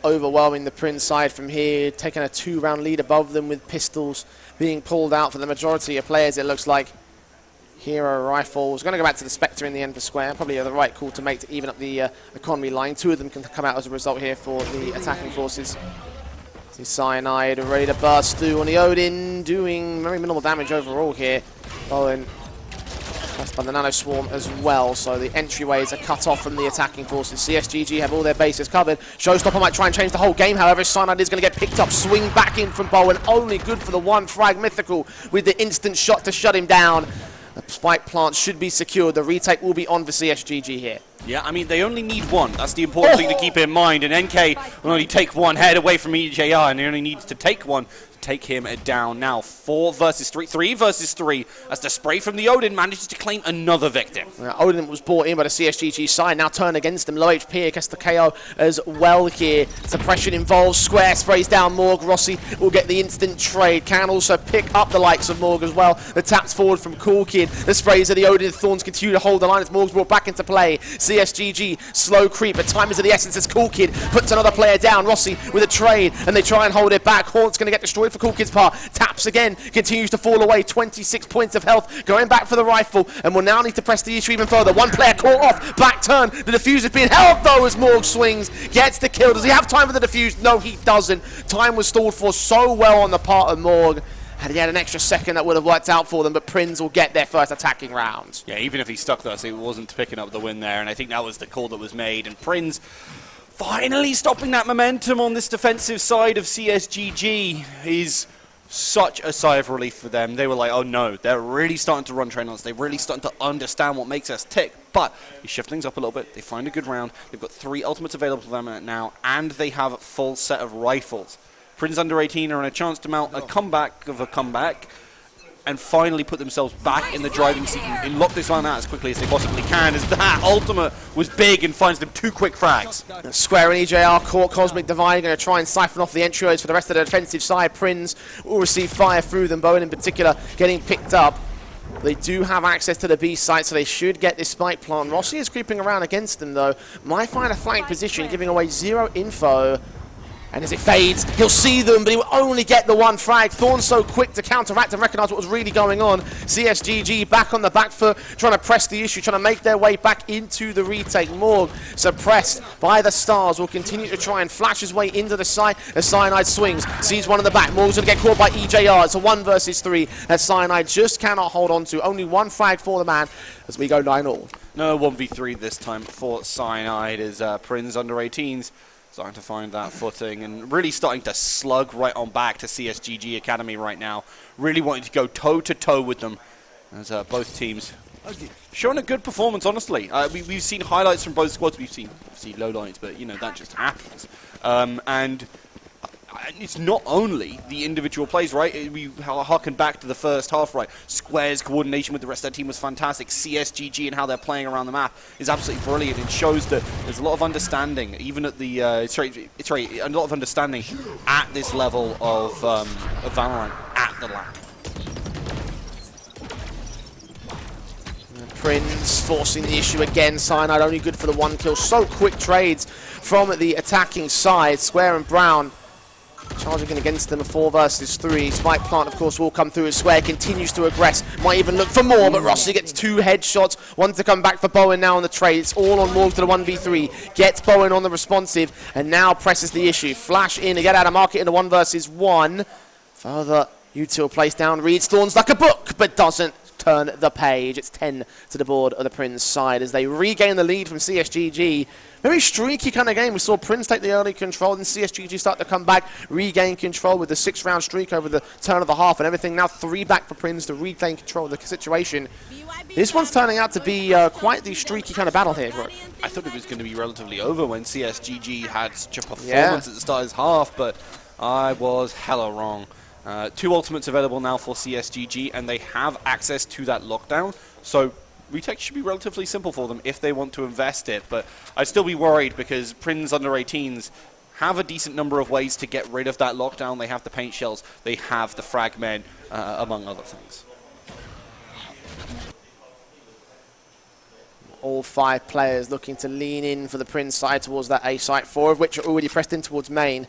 Overwhelming the Prins side from here, taking a 2-round lead above them with pistols being pulled out for the majority of players, it looks like. Hero rifles. Going to go back to the Spectre in the end for Square. Probably the right call to make to even up the economy line. 2 of them can come out as a result here for the attacking forces. See Cyanide ready to burst through on the Odin, doing very minimal damage overall here. Bowen pressed by the Nano Swarm as well, so the entryways are cut off from the attacking forces. CSGG have all their bases covered. Showstopper might try and change the whole game, however, Cyanide is going to get picked up. Swing back in from Bowen, only good for the 1 frag. Mythical with the instant shot to shut him down. The spike plant should be secured. The retake will be on for CSGG here. Yeah, I mean, they only need 1. That's the important thing to keep in mind. And NK will only take 1 head away from EJR, and he only needs to take 1 to take him down. Now, 4 versus 3, 3 versus 3, as the spray from the Odin manages to claim another victim. Odin was brought in by the CSGG side, now turned against him. Low HP, gets the KO as well here. Suppression involved, Square sprays down Morg. Rossi will get the instant trade, can also pick up the likes of Morg as well. The taps forward from Cool Kid, the sprays of the Odin Thorns continue to hold the line as Morg's brought back into play. CSGG, slow creep, but time is of the essence as Cool Kid puts another player down. Rossi with a trade, and they try and hold it back. Haunt's going to get destroyed for Cool Kid's part. Taps again, continues to fall away. 26 points of health, going back for the rifle, and will now need to press the issue even further. 1 player caught off, back turn. The defuse is being held though as Morg swings, gets the kill. Does he have time for the defuse? No, he doesn't. Time was stalled for so well on the part of Morg. Had he had an extra second, that would have worked out for them, but Prins will get their first attacking round. Yeah, even if he stuck there, so he wasn't picking up the win there, and I think that was the call that was made. And Prins finally stopping that momentum on this defensive side of CSGG is such a sigh of relief for them. They were like, oh no, they're really starting to run train on us. They're really starting to understand what makes us tick. But you shift things up a little bit. They find a good round. They've got 3 ultimates available to them now, and they have a full set of rifles. Prins under 18 are on a chance to mount a comeback of a comeback and finally put themselves back in the driving seat and lock this one out as quickly as they possibly can, as that ultimate was big and finds them 2 quick frags. Square and EJR caught Cosmic Divine, going to try and siphon off the entryways for the rest of the defensive side. Prins will receive fire through them, Bowen in particular getting picked up. They do have access to the B site, so they should get this spike plant. Rossi is creeping around against them though. Might find a flank position, giving away 0 info. And as it fades, he'll see them, but he will only get the 1 frag. Thorn so quick to counteract and recognize what was really going on. CSGG back on the back foot, trying to press the issue, trying to make their way back into the retake. Morg, suppressed by the stars, will continue to try and flash his way into the site as Cyanide swings. Sees one in the back. Morg's going to get caught by EJR. It's a 1 versus 3 that Cyanide just cannot hold on to. Only 1 frag for the man as we go 9-all. No 1v3 this time for Cyanide as Prins under 18s. Starting to find that footing and really starting to slug right on back to CSGG Academy right now. Really wanting to go toe-to-toe with them as both teams showing a good performance, honestly. We've seen highlights from both squads. We've seen lowlights, but, you know, that just happens. And it's not only the individual plays, right? We harken back to the first half, right? Square's coordination with the rest of their team was fantastic. CSGG and how they're playing around the map is absolutely brilliant. It shows that there's a lot of understanding, even at the a lot of understanding at this level of Valorant at the lab. Prins forcing the issue again. Cyanide only good for the 1 kill. So quick trades from the attacking side. Square and Brown charging in against them, a 4 versus 3. Spike plant, of course, will come through as Square continues to aggress. Might even look for more, but Rossi gets 2 headshots. 1 to come back for Bowen now on the trade. It's all on Morg to the 1v3. Gets Bowen on the responsive, and now presses the issue. Flash in to get out of market in the 1 versus 1. Further util placed down. Reads Thorns like a book, but doesn't turn the page. It's 10 to the board of the Prins side as they regain the lead from CSGG. Very streaky kind of game. We saw Prins take the early control, and CSGG start to come back, regain control with the 6-round streak over the turn of the half, and everything now 3 back for Prins to regain control of the situation. This one's turning out to be quite the streaky kind of battle here, Brooke. I thought it was going to be relatively over when CSGG had such a performance at the start of his half, but I was hella wrong. 2 ultimates available now for CSGG, and they have access to that lockdown, so retake should be relatively simple for them if they want to invest it, but I'd still be worried because Prins under 18s have a decent number of ways to get rid of that lockdown. They have the paint shells, they have the fragment, among other things. All 5 players looking to lean in for the Prins side towards that A site, 4 of which are already pressed in towards main.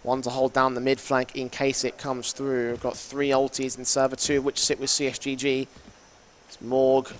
1 to hold down the mid flank in case it comes through. We've got 3 ultis in server 2, which sit with CSGG. Morg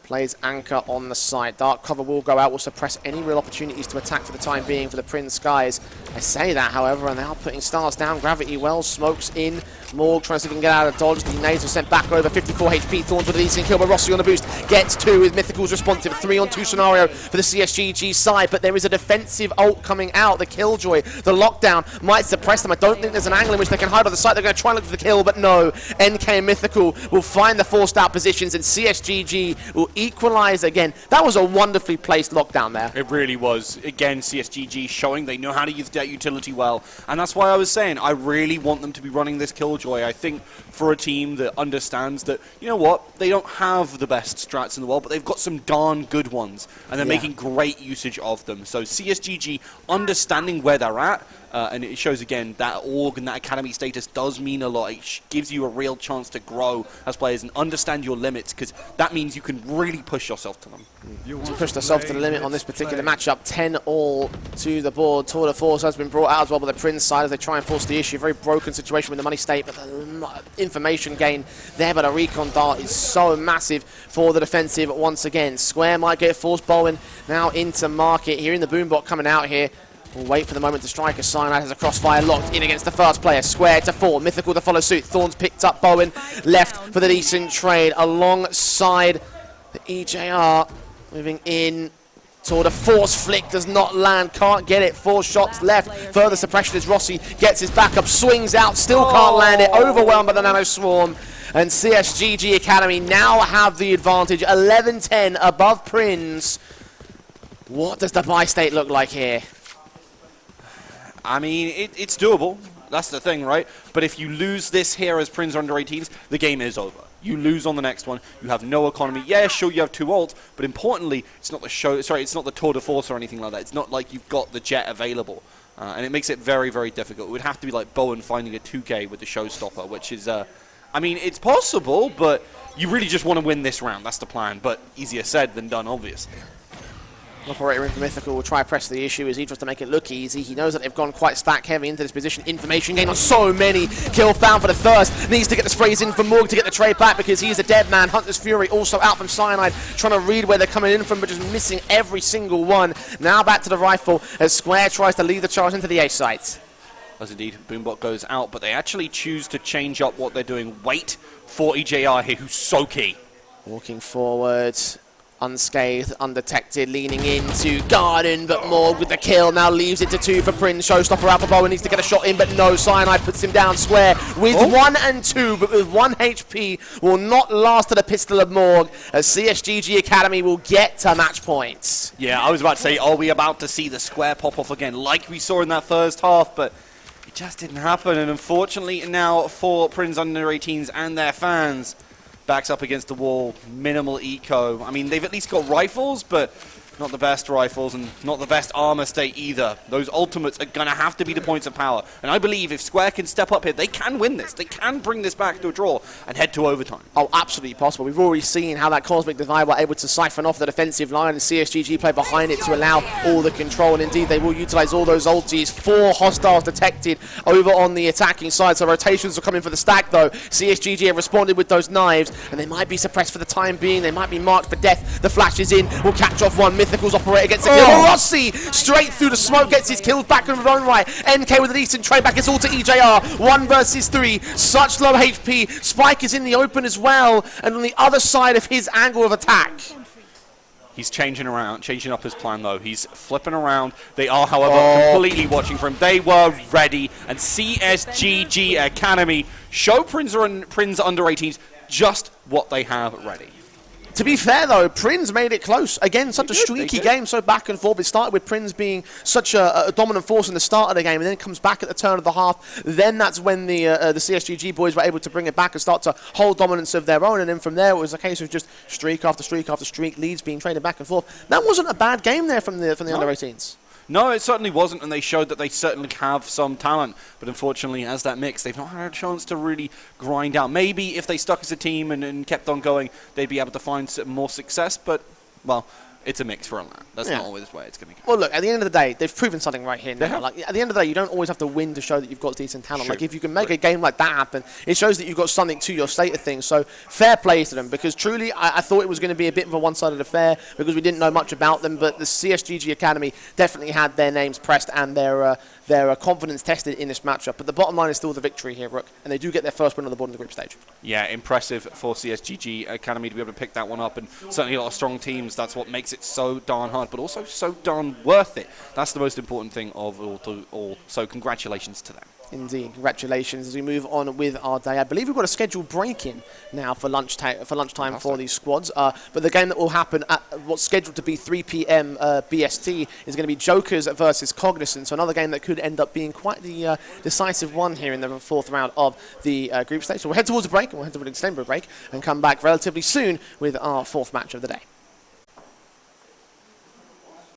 plays anchor on the side. Dark cover will go out, will suppress any real opportunities to attack for the time being for the Prins Skies. I say that, however, and they are putting stars down. Gravity well, smokes in. Morg trying to see if he can get out of dodge. The nades are sent back over. 54 HP. Thorns with a decent kill, but Rossi on the boost gets 2 with Mythical's responsive. 3-on-2 scenario for the CSGG side, but there is a defensive ult coming out. The Killjoy, the lockdown might suppress them. I don't think there's an angle in which they can hide on the side. They're going to try and look for the kill, but no. NK and Mythical will find the forced out positions, and CSGG will equalize again. That was a wonderfully placed lockdown there. It really was. Again, CSGG showing they know how to use that utility well, and that's why I was saying I really want them to be running this Killjoy. I think for a team that understands that, you know what, they don't have the best strats in the world, but they've got some darn good ones, and they're making great usage of them. So CSGG understanding where they're at, and it shows again that org and that academy status does mean a lot. It gives you a real chance to grow as players and understand your limits, because that means you can really push yourself to them. Pushed themselves to the limit on this particular matchup. 10-all to the board. Tour de force has been brought out as well by the Prins side as they try and force the issue. Very broken situation with the money state, but the information gain there, but a recon dart is so massive for the defensive once again. Square might get forced. Bowen now into market. Hearing the boombot coming out here. We'll wait for the moment to strike as Cyanide has a crossfire locked in against the first player. Square to 4. Mythical to follow suit. Thorns picked up Bowen. Left for the decent trade alongside the EJR. Moving in. Tour de force flick does not land. Can't get it. 4 shots left. Further suppression as Rossi gets his backup. Swings out. Still can't land it. Overwhelmed by the Nano Swarm. And CSGG Academy now have the advantage. 11-10 above Prins. What does the buy state look like here? I mean, it's doable. That's the thing, right? But if you lose this here as Prins under 18s, the game is over. You lose on the next one. You have no economy. Yeah, sure, you have 2 ults, but importantly, it's not the it's not the tour de force or anything like that. It's not like you've got the jet available. And it makes it very, very difficult. It would have to be like Bowen finding a 2K with the showstopper, which is, I mean, it's possible, but you really just want to win this round. That's the plan, but easier said than done, obviously. Operator in for Mythical will try to press the issue as he tries to make it look easy. He knows that they've gone quite stack heavy into this position. Information gain on so many. Kill found for the Thirst. Needs to get the sprays in for Morg to get the trade back because he's a dead man. Hunter's Fury also out from Cyanide, trying to read where they're coming in from, but just missing every single one. Now back to the rifle as Square tries to lead the charge into the A site. As indeed, Boombot goes out, but they actually choose to change up what they're doing. Wait for EJR here, who's so key. Walking forward. Unscathed, undetected, leaning into Garden, but Morg with the kill. Now leaves it to 2 for Prins. Showstopper out for Bowen, needs to get a shot in, but no. Cyanide puts him down square with 1 and 2, but with 1 HP. Will not last to the pistol of Morg, as CSGG Academy will get to match points. Yeah, I was about to say, are we about to see the square pop off again, like we saw in that first half, but it just didn't happen. And unfortunately now for Prins under 18s and their fans, backs up against the wall, minimal eco. I mean, they've at least got rifles, but not the best rifles and not the best armor state either. Those ultimates are going to have to be the points of power. And I believe if Square can step up here, they can win this. They can bring this back to a draw and head to overtime. Oh, absolutely possible. We've already seen how that Cosmic Divide were able to siphon off the defensive line, and CSGG play behind it to allow all the control. And indeed, they will utilize all those ultis. 4 hostiles detected over on the attacking side. So rotations are coming for the stack, though. CSGG have responded with those knives, and they might be suppressed for the time being. They might be marked for death. The flash is in. Will catch off one. Mythical's operator gets a kill. Rossi straight through the smoke gets his kills back in his own right. NK with a decent trade back. It's all to EJR. 1 versus 3. Such low HP. Spike is in the open as well. And on the other side of his angle of attack. He's changing up his plan though. He's flipping around. They are, however, completely watching for him. They were ready. And CSGG Academy show Prins under 18s just what they have ready. To be fair, though, Prins made it close. Again, such a streaky game, so back and forth. It started with Prins being such a dominant force in the start of the game, and then it comes back at the turn of the half. Then that's when the CSGG boys were able to bring it back and start to hold dominance of their own. And then from there, it was a case of just streak after streak after streak, leads being traded back and forth. That wasn't a bad game there from the under 18s. No, it certainly wasn't, and they showed that they certainly have some talent. But unfortunately, as that mix, they've not had a chance to really grind out. Maybe if they stuck as a team and kept on going, they'd be able to find some more success. But, well, it's a mix for a LAN. That's not always the way it's going to go. Well, look, at the end of the day, they've proven something right here now. Like, at the end of the day, you don't always have to win to show that you've got decent talent. Like, if you can make a game like that happen, it shows that you've got something to your state of things. So, fair play to them, because truly, I thought it was going to be a bit of a one-sided affair because we didn't know much about them, but the CSGG Academy definitely had their names pressed and their confidence tested in this matchup. But the bottom line is still the victory here, Rook, and they do get their first win on the board in the group stage. Yeah, impressive for CSGG Academy to be able to pick that one up, and certainly a lot of strong teams. That's what makes it so darn hard, but also so darn worth it. That's the most important thing of all. So congratulations to them. Indeed, congratulations. As we move on with our day, I believe we've got a scheduled break-in now for lunchtime for these squads. But the game that will happen at what's scheduled to be 3 p.m. BST is going to be Jokers versus Cognizant. So another game that could end up being quite the decisive one here in the fourth round of the group stage. So we'll head towards a break, and we'll head towards an extended break, and come back relatively soon with our fourth match of the day.